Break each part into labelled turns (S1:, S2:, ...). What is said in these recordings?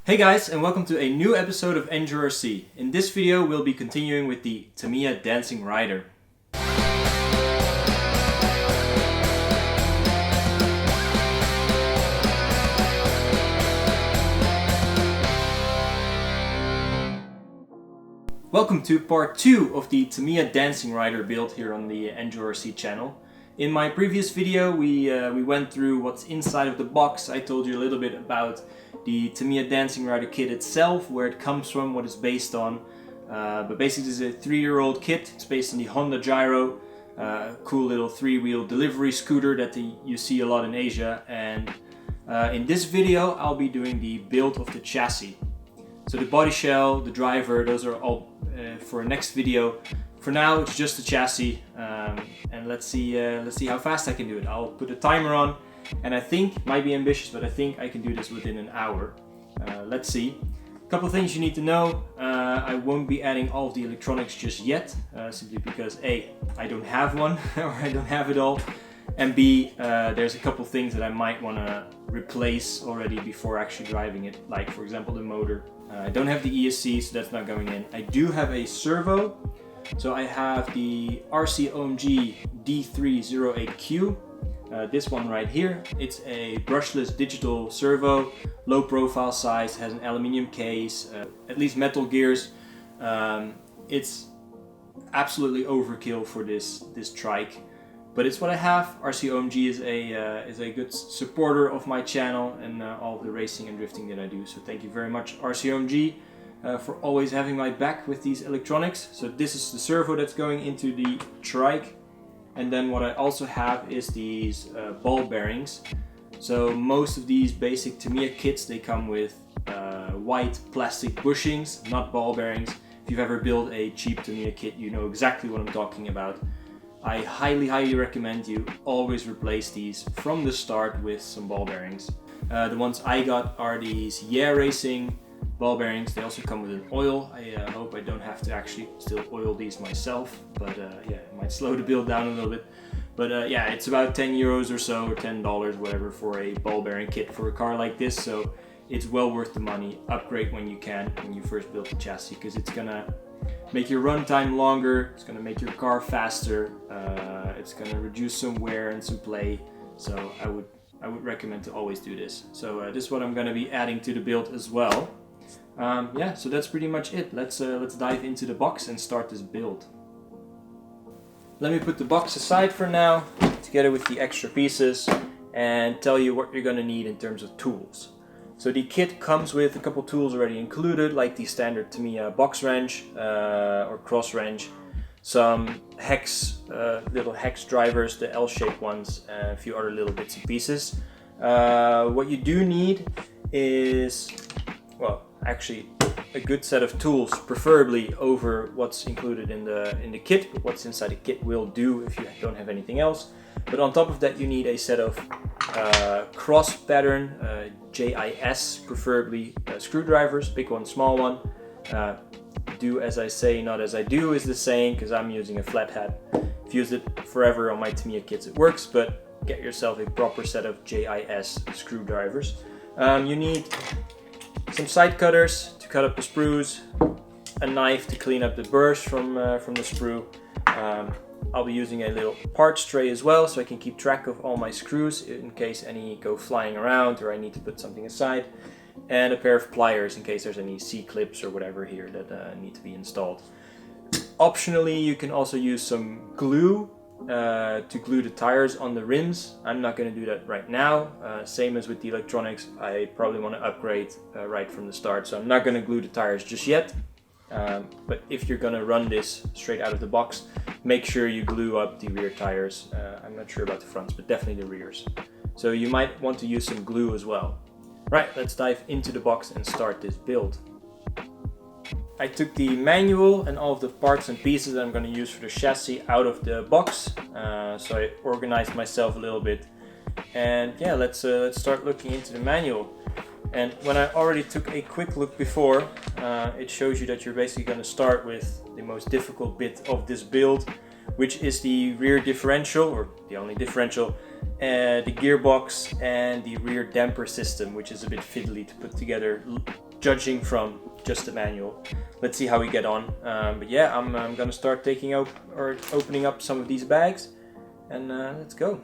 S1: Hey guys, and welcome to a new episode of NJRC. In this video we'll be continuing with the Tamiya Dancing Rider. Welcome to part 2 of the Tamiya Dancing Rider build here on the NJRC channel. In my previous video we went through what's inside of the box. I told you a little bit about the Tamiya Dancing Rider kit itself, where it comes from, what it's based on. But basically it's a 3-year-old kit. It's based on the Honda Gyro, cool little 3-wheel delivery scooter that you see a lot in Asia. And in this video I'll be doing the build of the chassis. So the body shell, the driver, those are all for a next video. For now it's just the chassis, and let's see how fast I can do it. I'll put a timer on, and I think, might be ambitious, but I think I can do this within an hour. Let's see. A couple of things you need to know. I won't be adding all of the electronics just yet, simply because A, I don't have one, or I don't have it all, and B, there's a couple of things that I might want to replace already before actually driving it, like for example the motor. I don't have the ESC, so that's not going in. I do have a servo. So I have the RC-OMG D308Q, this one right here. It's a brushless digital servo, low profile size, has an aluminium case, at least metal gears. It's absolutely overkill for this trike, but it's what I have. RC-OMG is a good supporter of my channel and all of the racing and drifting that I do. So thank you very much, RC-OMG. For always having my back with these electronics. So this is the servo that's going into the trike, and then what I also have is these ball bearings. So most of these basic Tamiya kits, they come with white plastic bushings, not ball bearings. If you've ever built a cheap Tamiya kit, you know exactly what I'm talking about. I highly recommend you always replace these from the start with some ball bearings. The ones I got are these Yeah Racing ball bearings. They also come with an oil. I hope I don't have to actually still oil these myself, but yeah, it might slow the build down a little bit. But yeah, it's about 10 euros or so, or $10, whatever, for a ball bearing kit for a car like this. So it's well worth the money. Upgrade when you can, when you first build the chassis, because it's gonna make your runtime longer, it's gonna make your car faster, it's gonna reduce some wear and some play. So I would recommend to always do this. So this is what I'm gonna be adding to the build as well. Yeah, so that's pretty much it. Let's dive into the box and start this build. Let me put the box aside for now, together with the extra pieces, and tell you what you're gonna need in terms of tools. So the kit comes with a couple tools already included, like the standard Tamiya box wrench or cross wrench, some hex, little hex drivers, the L-shaped ones, and a few other little bits and pieces. What you do need is, well, actually a good set of tools, preferably over what's included in the kit, but what's inside the kit will do if you don't have anything else. But on top of that you need a set of cross pattern JIS, preferably screwdrivers, big one, small one. Do as I say, not as I do is the saying, because I'm using a flathead. I've used it forever on my Tamiya kits, it works, but get yourself a proper set of JIS screwdrivers. You need some side cutters to cut up the sprues, a knife to clean up the burrs from the sprue. I'll be using a little parts tray as well, so I can keep track of all my screws in case any go flying around or I need to put something aside. And a pair of pliers in case there's any C-clips or whatever here that need to be installed. Optionally, you can also use some glue to glue the tires on the rims. I'm not going to do that right now. Same as with the electronics, I probably want to upgrade right from the start, so I'm not going to glue the tires just yet. But if you're going to run this straight out of the box, make sure you glue up the rear tires. I'm not sure about the fronts, but definitely the rears. So you might want to use some glue as well. Right, let's dive into the box and start this build. I took the manual and all of the parts and pieces that I'm going to use for the chassis out of the box, so I organized myself a little bit. And yeah, let's start looking into the manual. And when I already took a quick look before, it shows you that you're basically going to start with the most difficult bit of this build, which is the rear differential, or the only differential, the gearbox and the rear damper system, which is a bit fiddly to put together judging from just the manual. Let's see how we get on. But yeah, I'm gonna start taking out or opening up some of these bags, and let's go.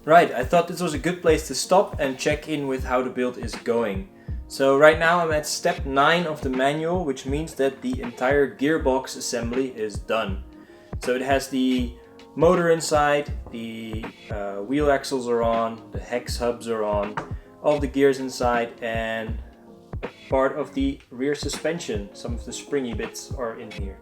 S1: Right, I thought this was a good place to stop and check in with how the build is going. So right now I'm at step 9 of the manual, which means that the entire gearbox assembly is done. So it has the motor inside, the wheel axles are on, the hex hubs are on, all the gears inside, and part of the rear suspension. Some of the springy bits are in here.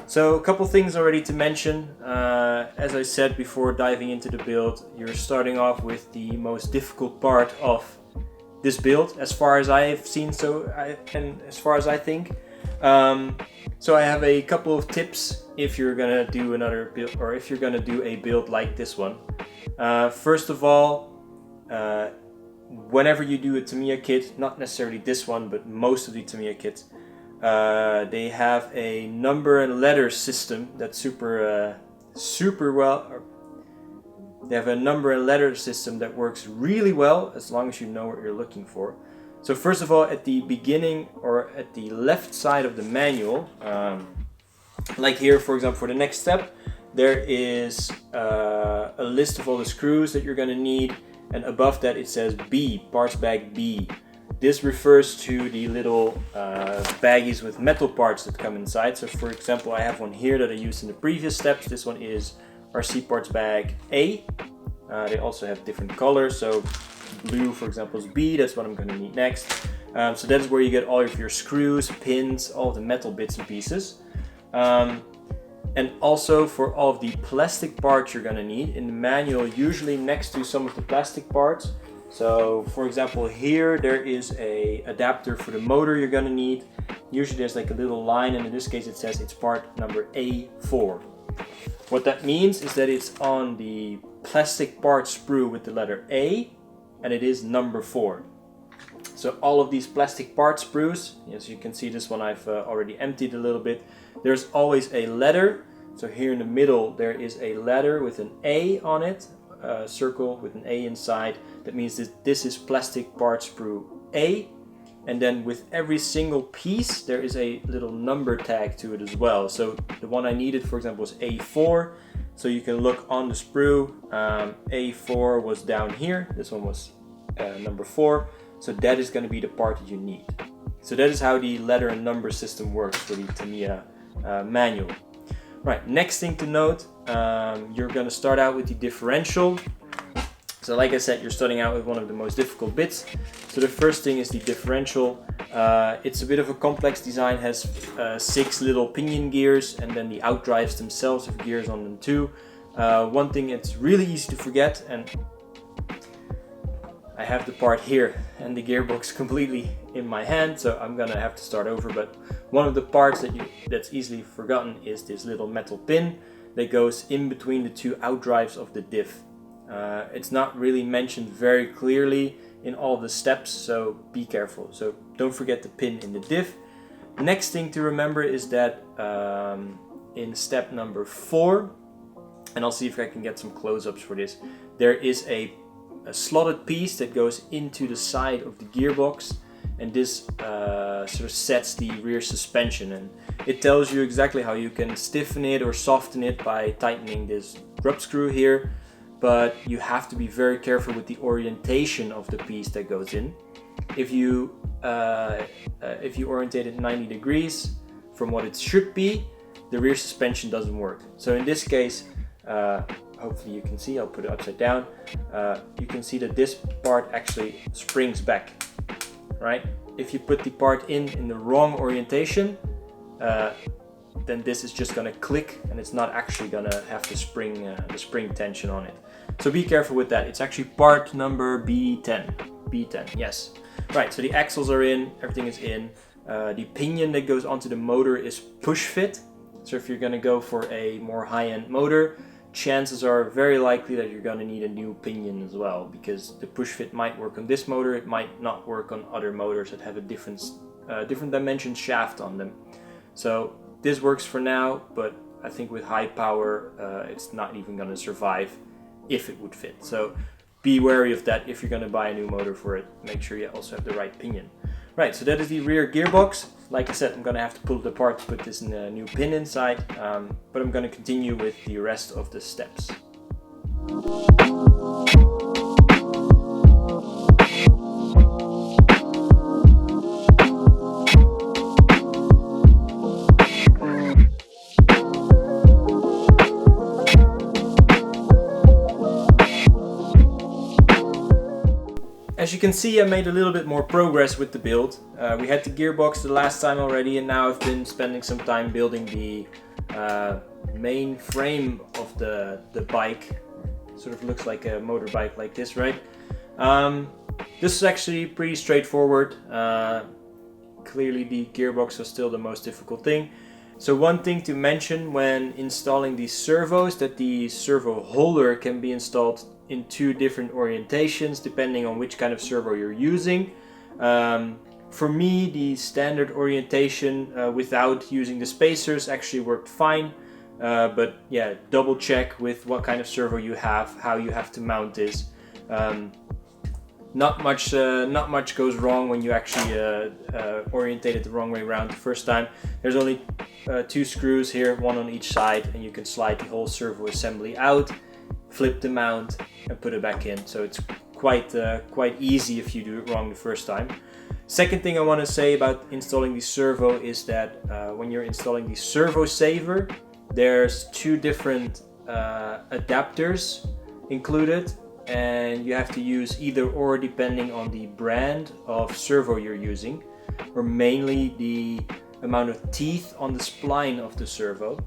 S1: So a couple things already to mention. As I said before diving into the build, you're starting off with the most difficult part of this build, as far as I've seen, and as far as I think. So I have a couple of tips if you're gonna do another build, or if you're gonna do a build like this one. First of all, whenever you do a Tamiya kit, not necessarily this one, but most of the Tamiya kits, they have a number and letter system that's super well. They have a number and letter system that works really well as long as you know what you're looking for. So first of all, at the beginning or at the left side of the manual, like here for example for the next step, there is a list of all the screws that you're going to need, and above that it says B, parts bag B. This refers to the little baggies with metal parts that come inside. So for example, I have one here that I used in the previous steps. This one is RC parts bag A. They also have different colors. So blue, for example, is B. That's what I'm going to need next. So that is where you get all of your screws, pins, all the metal bits and pieces. And also for all of the plastic parts you're going to need in the manual, usually next to some of the plastic parts. So for example here there is a adapter for the motor you're gonna need. Usually there's like a little line, and in this case it says it's part number A4. What that means is that it's on the plastic part sprue with the letter A, and it is number 4. So all of these plastic part sprues, as you can see, this one I've already emptied a little bit. There's always a letter. So here in the middle there is a letter with an A on it. Circle with an A inside. That means that this is plastic part sprue A, and then with every single piece there is a little number tag to it as well. So the one I needed, for example, was A4. So you can look on the sprue, A4 was down here, this one was number 4, so that is going to be the part that you need. So that is how the letter and number system works for the Tamiya manual. Right, next thing to note, you're going to start out with the differential. So like I said, you're starting out with one of the most difficult bits. So the first thing is the differential. It's a bit of a complex design, has 6 little pinion gears, and then the outdrives themselves have gears on them too. One thing it's really easy to forget, and I have the part here and the gearbox completely in my hand, so I'm gonna have to start over. But one of the parts that's easily forgotten is this little metal pin that goes in between the 2 outdrives of the diff. It's not really mentioned very clearly in all the steps, so be careful. So don't forget the pin in the diff. Next thing to remember is that in step number 4, and I'll see if I can get some close-ups for this, there is a slotted piece that goes into the side of the gearbox, and this sort of sets the rear suspension, and it tells you exactly how you can stiffen it or soften it by tightening this rub screw here. But you have to be very careful with the orientation of the piece that goes in. If you orientate it 90 degrees from what it should be, the rear suspension doesn't work. So in this case, hopefully you can see, I'll put it upside down, you can see that this part actually springs back, right? If you put the part in the wrong orientation, then this is just gonna click, and it's not actually gonna have the spring tension on it. So be careful with that. It's actually part number B10. B10, yes. Right, so the axles are in, everything is in. The pinion that goes onto the motor is push fit. So if you're gonna go for a more high-end motor, chances are very likely that you're going to need a new pinion as well, because the push fit might work on this motor, it might not work on other motors that have a different dimension shaft on them. So this works for now, but I think with high power it's not even going to survive if it would fit. So be wary of that if you're going to buy a new motor for it. Make sure you also have the right pinion. Right, so that is the rear gearbox. Like I said, I'm going to have to pull it apart to put this in a new pin inside, but I'm going to continue with the rest of the steps. As you can see, I made a little bit more progress with the build. We had the gearbox the last time already, and now I've been spending some time building the main frame of the bike. Sort of looks like a motorbike like this, right? This is actually pretty straightforward. Clearly the gearbox was still the most difficult thing. So one thing to mention when installing these servos, that the servo holder can be installed in two different orientations depending on which kind of servo you're using. For me, the standard orientation without using the spacers actually worked fine. But yeah, double check with what kind of servo you have, how you have to mount this. Not much goes wrong when you actually orientate it the wrong way around the first time. There's only two screws here, one on each side, and you can slide the whole servo assembly out, flip the mount, and put it back in. So it's quite easy if you do it wrong the first time. Second thing I want to say about installing the servo is that when you're installing the servo saver, there's two different adapters included, and you have to use either or depending on the brand of servo you're using, or mainly the amount of teeth on the spline of the servo.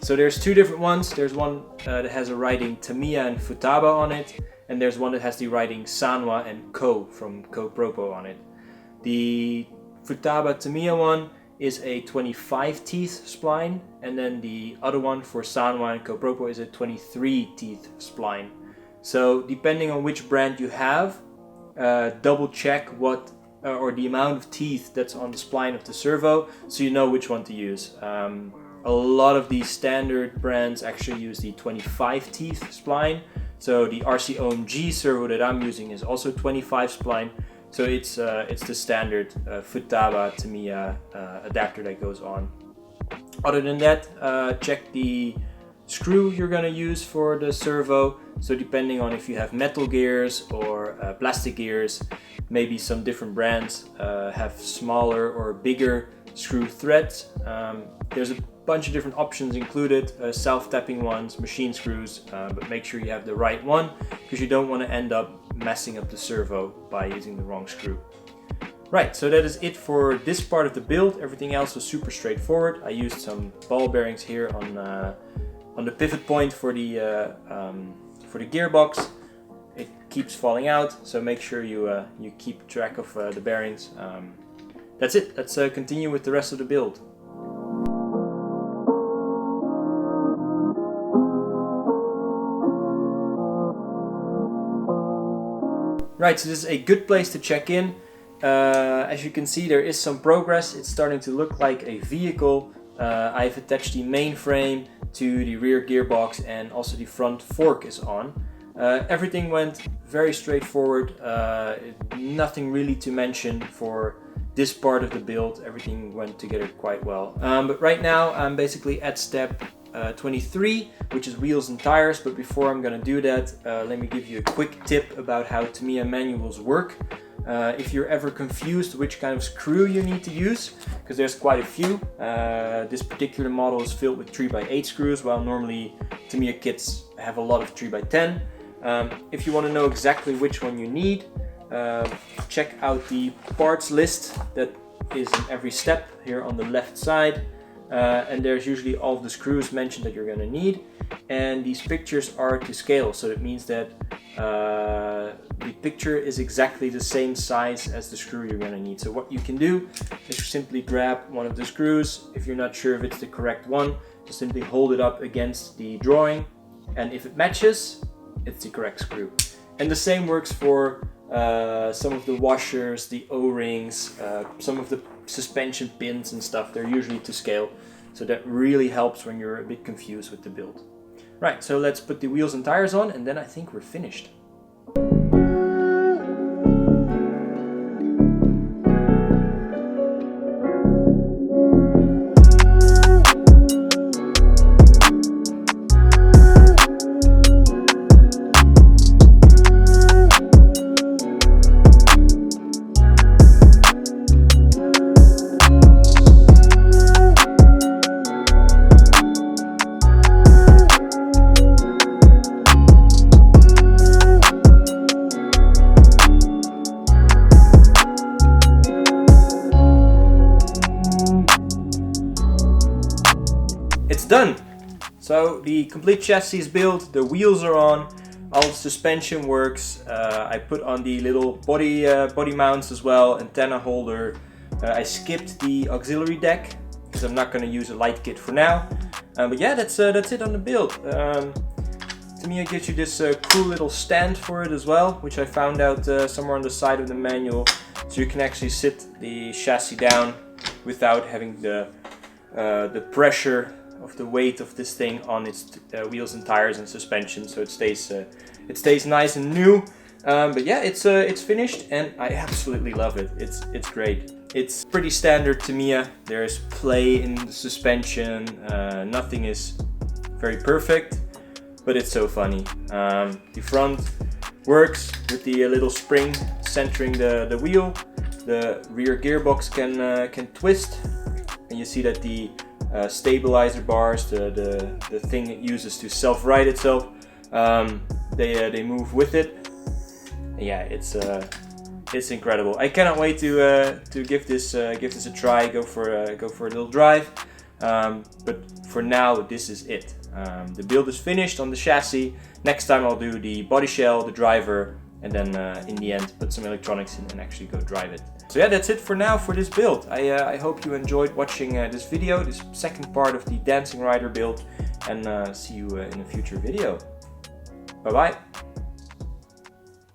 S1: So there's two different ones. There's one that has a writing Tamiya and Futaba on it, and there's one that has the writing Sanwa and Ko from Ko Propo on it. The Futaba Tamiya one is a 25 teeth spline, and then the other one for Sanwa and Ko Propo is a 23 teeth spline. So depending on which brand you have, double check what or the amount of teeth that's on the spline of the servo, so you know which one to use. A lot of these standard brands actually use the 25 teeth spline. So the RC OMG servo that I'm using is also 25 spline. So it's the standard Futaba Tamiya adapter that goes on. Other than that, check the screw you're going to use for the servo. So depending on if you have metal gears or plastic gears, maybe some different brands have smaller or bigger screw threads. There's a bunch of different options included, self-tapping ones, machine screws, but make sure you have the right one, because you don't want to end up messing up the servo by using the wrong screw. Right, so that is it for this part of the build. Everything else was super straightforward. I used some ball bearings here on the pivot point for the gearbox. It keeps falling out, so make sure you keep track of the bearings. That's it. Let's continue with the rest of the build. Right, so this is a good place to check in. As you can see, there is some progress. It's starting to look like a vehicle. I've attached the main frame to the rear gearbox, and also the front fork is on. Everything went very straightforward. Nothing really to mention for this part of the build. Everything went together quite well. But right now I'm basically at step 23, which is wheels and tires. But before I'm gonna do that, let me give you a quick tip about how Tamiya manuals work. If you're ever confused which kind of screw you need to use, because there's quite a few. This particular model is filled with 3x8 screws, while normally Tamiya kits have a lot of 3x10. If you want to know exactly which one you need, check out the parts list that is in every step here on the left side. And there's usually all of the screws mentioned that you're going to need, and these pictures are to scale, so it means that the picture is exactly the same size as the screw you're going to need. So what you can do is simply grab one of the screws. If you're not sure if it's the correct one, just simply hold it up against the drawing and if it matches, it's the correct screw. And the same works for some of the washers, the O-rings, some of the suspension pins and stuff. They're usually to scale, so that really helps when you're a bit confused with the build. Right, so let's put the wheels and tires on, and then I think we're finished. It's done! So the complete chassis is built, the wheels are on, all the suspension works. I put on the little body mounts as well, antenna holder. I skipped the auxiliary deck because I'm not going to use a light kit for now. But yeah, that's it on the build. Tamiya gives you this cool little stand for it as well, which I found out somewhere on the side of the manual, so you can actually sit the chassis down without having the pressure of the weight of this thing on its wheels and tires and suspension, so it stays nice and new. But yeah, it's finished and I absolutely love it. It's great. It's pretty standard Tamiya. There's play in the suspension. Nothing is very perfect, but it's so funny. The front works with the little spring centering the wheel. The rear gearbox can twist, and you see that the stabilizer bars, the thing it uses to self-right itself, they move with it. And yeah, it's incredible. I cannot wait to give this a try. Go for a little drive. But for now, this is it. The build is finished on the chassis. Next time I'll do the body shell, the driver, and then in the end put some electronics in and actually go drive it. So yeah, that's it for now for this build. I hope you enjoyed watching this video, this second part of the Dancing Rider build, and see you in a future video. Bye bye!